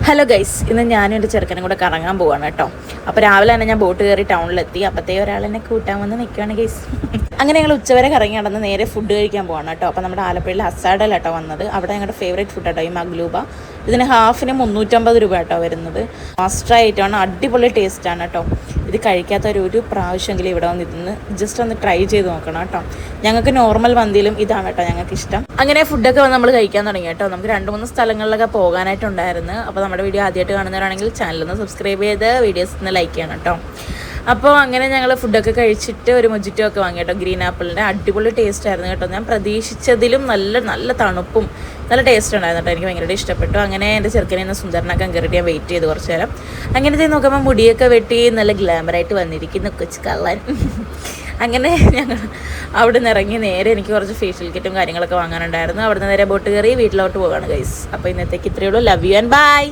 Hello guys, ഇന്ന് ഞാനും എൻ്റെ ചെറുക്കനും കൂടെ കറങ്ങാൻ പോവാണ് കേട്ടോ. അപ്പോൾ രാവിലെ തന്നെ ഞാൻ ബോട്ട് കയറി ടൗണിലെത്തി. അപ്പോഴത്തേ ഒരാളെന്നെ കൂട്ടാൻ വന്ന് നിൽക്കുകയാണ് ഗൈസ്. അങ്ങനെ ഞങ്ങൾ ഉച്ചവരെ കറങ്ങി നടന്ന് നേരെ ഫുഡ് കഴിക്കാൻ പോവാണ് കേട്ടോ. അപ്പോൾ നമ്മുടെ ആലപ്പുഴയിൽ അസാഡലാട്ടോ വന്നത്. അവിടെ ഞങ്ങളുടെ ഫേവറേറ്റ് ഫുഡ് കേട്ടോ ഈ മഗ്ലൂബ. ഇതിന് ഹാഫിന് 350 രൂപ കേട്ടോ വരുന്നത്. മസ്റ്റായിട്ടാണ്, അടിപൊളി ടേസ്റ്റാണ് കേട്ടോ. ഇത് കഴിക്കാത്തൊരു പ്രാവശ്യമെങ്കിലും ഇവിടെ വന്നിരുന്ന് ജസ്റ്റ് ഒന്ന് ട്രൈ ചെയ്ത് നോക്കണം കേട്ടോ. ഞങ്ങൾക്ക് നോർമൽ മന്തിയിലും ഇതാണ് കേട്ടോ ഞങ്ങൾക്ക് ഇഷ്ടം. അങ്ങനെ ഫുഡൊക്കെ വന്ന് നമ്മൾ കഴിക്കാൻ തുടങ്ങി കേട്ടോ. നമുക്ക് 2-3 സ്ഥലങ്ങളിലൊക്കെ പോകാനായിട്ടുണ്ടായിരുന്നു. അപ്പോൾ നമ്മുടെ വീഡിയോ ആദ്യമായിട്ട് കാണുന്നവരാണെങ്കിൽ ചാനലൊന്ന് സബ്സ്ക്രൈബ് ചെയ്ത് വീഡിയോസ് ഒന്ന് ലൈക്ക് ചെയ്യണം കേട്ടോ. അപ്പോൾ അങ്ങനെ ഞങ്ങൾ ഫുഡൊക്കെ കഴിച്ചിട്ട് ഒരു മൊജിറ്റോ ഒക്കെ വാങ്ങി കേട്ടോ. ഗ്രീൻ ആപ്പിളിൻ്റെ അടിപൊളി ടേസ്റ്റ് ആയിരുന്നു കേട്ടോ. ഞാൻ പ്രതീക്ഷിച്ചതിലും നല്ല തണുപ്പും നല്ല ടേസ്റ്റ് ഉണ്ടായിരുന്നു കേട്ടോ. എനിക്ക് ഭയങ്കരമായിട്ട് ഇഷ്ടപ്പെട്ടു. അങ്ങനെ എൻ്റെ ചെറുക്കനെ ഇന്ന് സുന്ദരനാക്കാൻ കയറിയിട്ട് ഞാൻ വെയിറ്റ് ചെയ്ത് കുറച്ച് നേരം. അങ്ങനത്തെ നോക്കുമ്പോൾ മുടിയൊക്കെ വെട്ടി നല്ല ഗ്ലാമറായിട്ട് വന്നിരിക്കുന്നു കൊച്ചു കള്ളൻ. അങ്ങനെ ഞങ്ങൾ അവിടെ നിന്ന് ഇറങ്ങി നേരെ എനിക്ക് കുറച്ച് ഫേഷ്യൽ കിറ്റും കാര്യങ്ങളൊക്കെ വാങ്ങാനുണ്ടായിരുന്നു. അവിടെ നിന്ന് നേരെ ബോട്ട് കയറി വീട്ടിലോട്ട് പോവുകയാണ് ഗൈസ്. അപ്പോൾ ഇന്നത്തേക്ക് ഇത്രയേ ഉള്ളൂ. Love you and by.